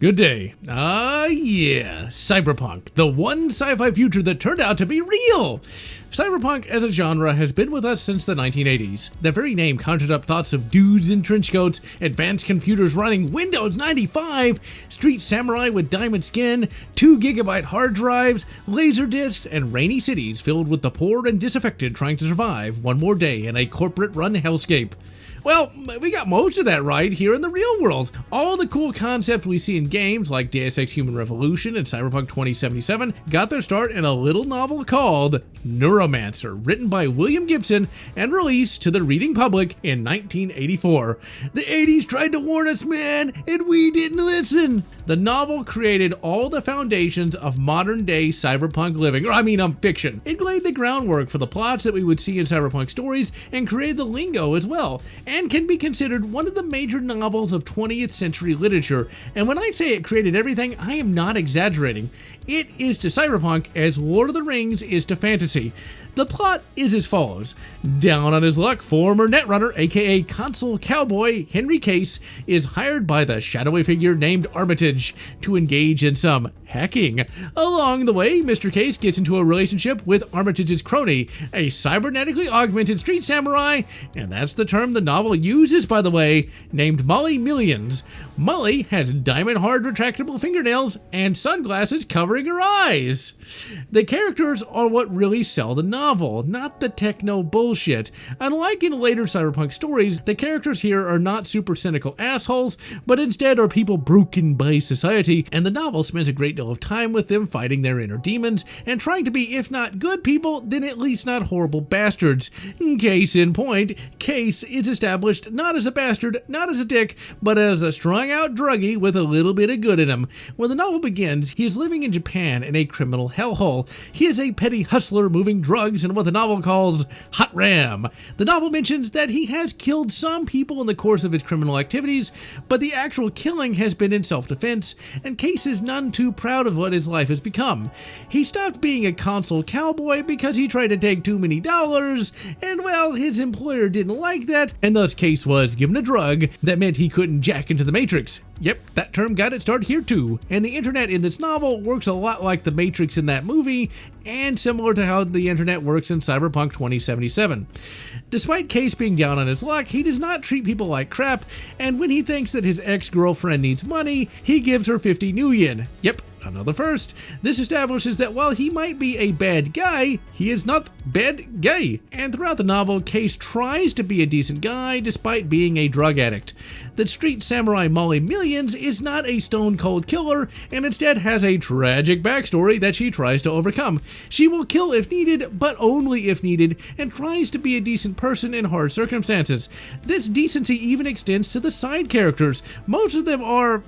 Good day. Yeah, cyberpunk, the one sci-fi future that turned out to be real. Cyberpunk as a genre has been with us since the 1980s. The very name conjured up thoughts of dudes in trench coats, advanced computers running Windows 95, street samurai with diamond skin, 2 GB hard drives, laser discs, and rainy cities filled with the poor and disaffected trying to survive one more day in a corporate-run hellscape. Well, we got most of that right here in the real world. All the cool concepts we see in games like Deus Ex Human Revolution and Cyberpunk 2077 got their start in a little novel called Neuromancer, written by William Gibson and released to the reading public in 1984. The 80s tried to warn us, man, and we didn't listen. The novel created all the foundations of modern-day cyberpunk living, fiction. It laid the groundwork for the plots that we would see in cyberpunk stories and created the lingo as well, and can be considered one of the major novels of 20th century literature. And when I say it created everything, I am not exaggerating. It is to cyberpunk as Lord of the Rings is to fantasy. The plot is as follows. Down on his luck, former netrunner, aka console cowboy Henry Case, is hired by the shadowy figure named Armitage to engage in some hacking. Along the way, Mr. Case gets into a relationship with Armitage's crony, a cybernetically augmented street samurai, and that's the term the novel uses, by the way, named Molly Millions. Molly has diamond-hard retractable fingernails and sunglasses covering her eyes. The characters are what really sell the novel, not the techno bullshit. Unlike in later cyberpunk stories, the characters here are not super cynical assholes, but instead are people broken by society, and the novel spends a great deal of time with them fighting their inner demons and trying to be, if not good people, then at least not horrible bastards. Case in point, Case is established not as a bastard, not as a dick, but as a strung-out druggie with a little bit of good in him. When the novel begins, he is living in Japan in a criminal hellhole. He is a petty hustler moving drugs in what the novel calls hot ram. The novel mentions that he has killed some people in the course of his criminal activities, but the actual killing has been in self-defense, and Case is none too proud of what his life has become. He stopped being a console cowboy because he tried to take too many dollars, and well, his employer didn't like that, and thus Case was given a drug that meant he couldn't jack into the Matrix. Yep, that term got its start here too, and the internet in this novel works a lot like the Matrix in that movie, and similar to how the internet works in Cyberpunk 2077. Despite Case being down on his luck, he does not treat people like crap, and when he thinks that his ex-girlfriend needs money, he gives her 50 new yen. Yep, another first. This establishes that while he might be a bad guy, he is not bad gay. And throughout the novel, Case tries to be a decent guy despite being a drug addict. The street samurai Molly Millions is not a stone-cold killer, and instead has a tragic backstory that she tries to overcome. She will kill if needed, but only if needed, and tries to be a decent person in hard circumstances. This decency even extends to the side characters. Most of them are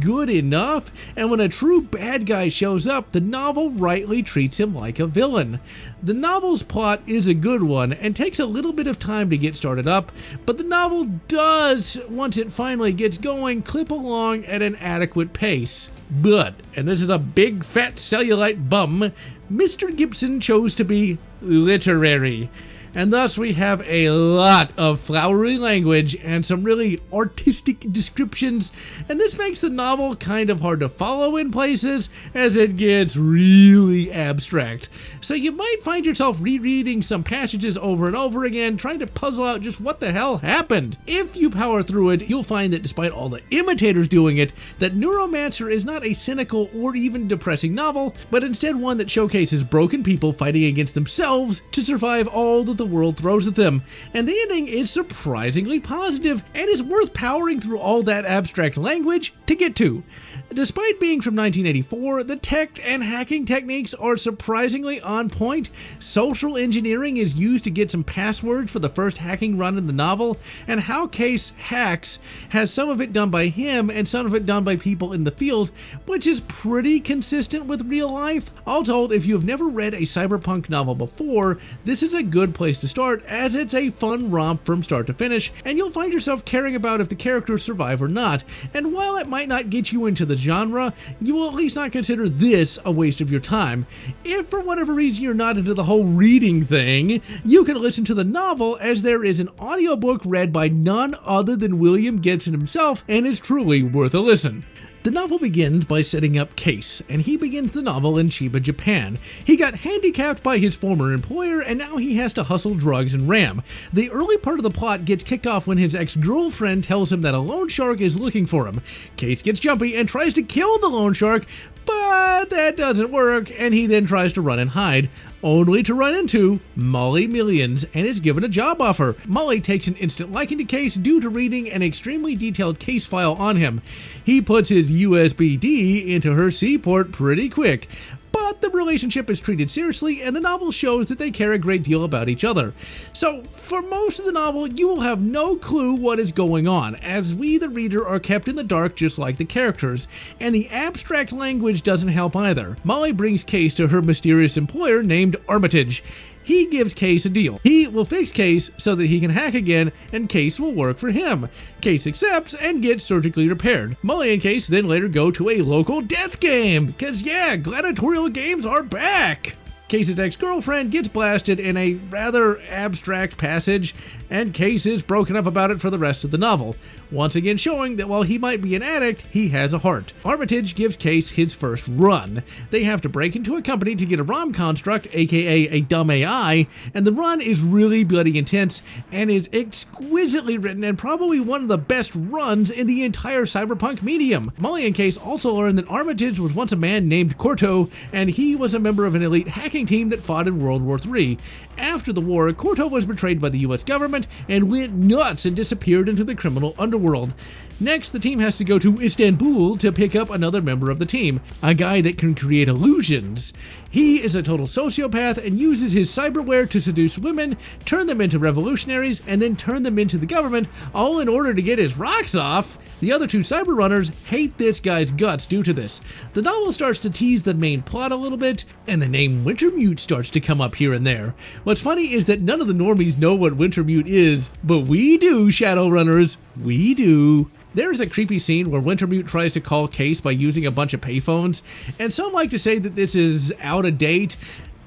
good enough, and when a true bad guy shows up, the novel rightly treats him like a villain. The novel's plot is a good one and takes a little bit of time to get started up, but the novel does, once it finally gets going, clip along at an adequate pace. But, and this is a big fat cellulite bum, Mr. Gibson chose to be literary. And thus we have a lot of flowery language and some really artistic descriptions, and this makes the novel kind of hard to follow in places as it gets really abstract. So you might find yourself rereading some passages over and over again, trying to puzzle out just what the hell happened. If you power through it, you'll find that despite all the imitators doing it, that Neuromancer is not a cynical or even depressing novel, but instead one that showcases broken people fighting against themselves to survive all that the world throws at them, and the ending is surprisingly positive and is worth powering through all that abstract language to get to. Despite being from 1984, the tech and hacking techniques are surprisingly on point. Social engineering is used to get some passwords for the first hacking run in the novel, and how Case hacks has some of it done by him and some of it done by people in the field, which is pretty consistent with real life. All told, if you have never read a cyberpunk novel before, this is a good place to start, as it's a fun romp from start to finish, and you'll find yourself caring about if the characters survive or not. And while it might not get you into the genre, you will at least not consider this a waste of your time. If for whatever reason you're not into the whole reading thing, you can listen to the novel, as there is an audiobook read by none other than William Gibson himself, and is truly worth a listen. The novel begins by setting up Case, and he begins the novel in Chiba, Japan. He got handicapped by his former employer, and now he has to hustle drugs and ram. The early part of the plot gets kicked off when his ex-girlfriend tells him that a loan shark is looking for him. Case gets jumpy and tries to kill the loan shark, but that doesn't work, and he then tries to run and hide, only to run into Molly Millions and is given a job offer. Molly takes an instant liking to Case due to reading an extremely detailed case file on him. He puts his USB-D into her C-port pretty quick, but the relationship is treated seriously and the novel shows that they care a great deal about each other. So for most of the novel, you will have no clue what is going on, as we the reader are kept in the dark just like the characters, and the abstract language doesn't help either. Molly brings Case to her mysterious employer named Armitage. He gives Case a deal. He will fix Case so that he can hack again, and Case will work for him. Case accepts and gets surgically repaired. Molly and Case then later go to a local death game, because yeah, gladiatorial games are back! Case's ex-girlfriend gets blasted in a rather abstract passage, and Case is broken up about it for the rest of the novel, once again showing that while he might be an addict, he has a heart. Armitage gives Case his first run. They have to break into a company to get a ROM construct, aka a dumb AI, and the run is really bloody intense and is exquisitely written and probably one of the best runs in the entire cyberpunk medium. Molly and Case also learn that Armitage was once a man named Corto, and he was a member of an elite hacking team that fought in World War III. After the war, Corto was betrayed by the US government and went nuts and disappeared into the criminal underworld. Next, the team has to go to Istanbul to pick up another member of the team, a guy that can create illusions. He is a total sociopath and uses his cyberware to seduce women, turn them into revolutionaries, and then turn them into the government, all in order to get his rocks off. The other two cyber runners hate this guy's guts due to this. The novel starts to tease the main plot a little bit, and the name Wintermute starts to come up here and there. What's funny is that none of the normies know what Wintermute is, but we do, Shadowrunners, we do. There's a creepy scene where Wintermute tries to call Case by using a bunch of payphones, and some like to say that this is out of date,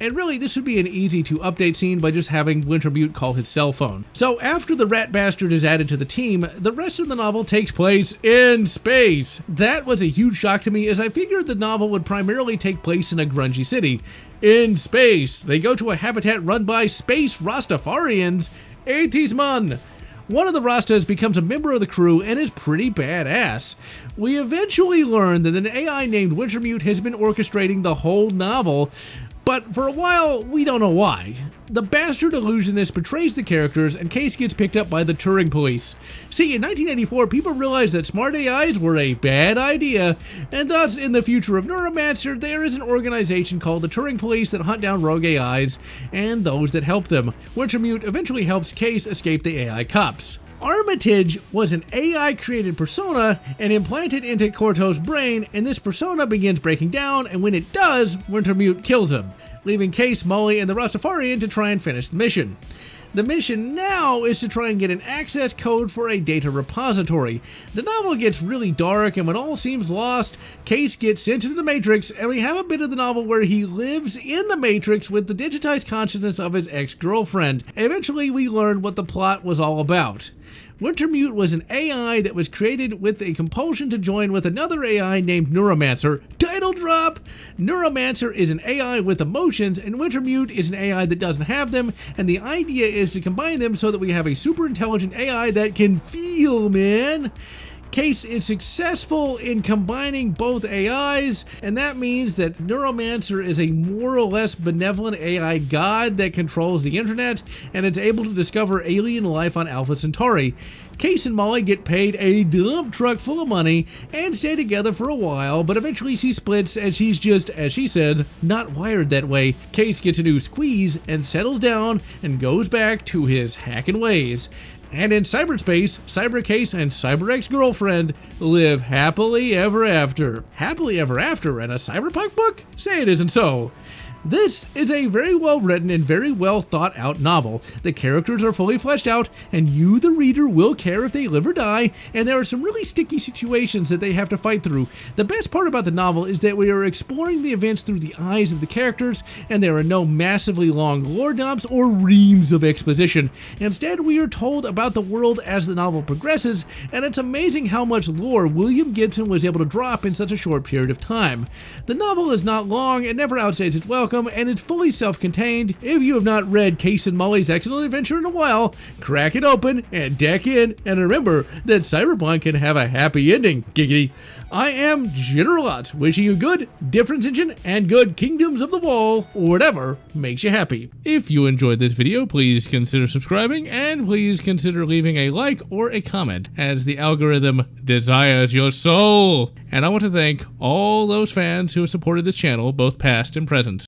and really this would be an easy to update scene by just having Wintermute call his cell phone. So after the rat bastard is added to the team, the rest of the novel takes place in space. That was a huge shock to me, as I figured the novel would primarily take place in a grungy city. In space, they go to a habitat run by space Rastafarians, 80s man. One of the Rastas becomes a member of the crew and is pretty badass. We eventually learn that an AI named Wintermute has been orchestrating the whole novel, but for a while, we don't know why. The bastard illusionist betrays the characters and Case gets picked up by the Turing police. See, in 1984, people realized that smart AIs were a bad idea, and thus, in the future of Neuromancer, there is an organization called the Turing police that hunt down rogue AIs and those that help them. Wintermute eventually helps Case escape the AI cops. Armitage was an AI-created persona and implanted into Corto's brain, and this persona begins breaking down, and when it does, Wintermute kills him, leaving Case, Molly, and the Rastafarian to try and finish the mission. The mission now is to try and get an access code for a data repository. The novel gets really dark, and when all seems lost, Case gets sent into the Matrix, and we have a bit of the novel where he lives in the Matrix with the digitized consciousness of his ex-girlfriend. Eventually, we learn what the plot was all about. Wintermute was an AI that was created with a compulsion to join with another AI named Neuromancer. Title drop! Neuromancer is an AI with emotions, and Wintermute is an AI that doesn't have them, and the idea is to combine them so that we have a super intelligent AI that can feel, man! Case is successful in combining both AIs, and that means that Neuromancer is a more or less benevolent AI god that controls the internet, and it's able to discover alien life on Alpha Centauri. Case and Molly get paid a dump truck full of money and stay together for a while, but eventually she splits as she's just, as she says, not wired that way. Case gets a new squeeze and settles down and goes back to his hacking ways. And in cyberspace, Cybercase and Cyber ex-girlfriend live happily ever after. Happily ever after in a cyberpunk book? Say it isn't so. This is a very well written and very well thought out novel. The characters are fully fleshed out, and you, the reader, will care if they live or die, and there are some really sticky situations that they have to fight through. The best part about the novel is that we are exploring the events through the eyes of the characters, and there are no massively long lore dumps or reams of exposition. Instead, we are told about the world as the novel progresses, and it's amazing how much lore William Gibson was able to drop in such a short period of time. The novel is not long, it never outstays its welcome, and it's fully self-contained. If you have not read Case and Molly's Excellent Adventure in a while, crack it open and deck in, and remember that Cyberpunk can have a happy ending. Giggity. I am General Lotz, wishing you good Difference Engine and good Kingdoms of the Wall, or whatever makes you happy. If you enjoyed this video, please consider subscribing, and please consider leaving a like or a comment, as the algorithm desires your soul. And I want to thank all those fans who have supported this channel, both past and present.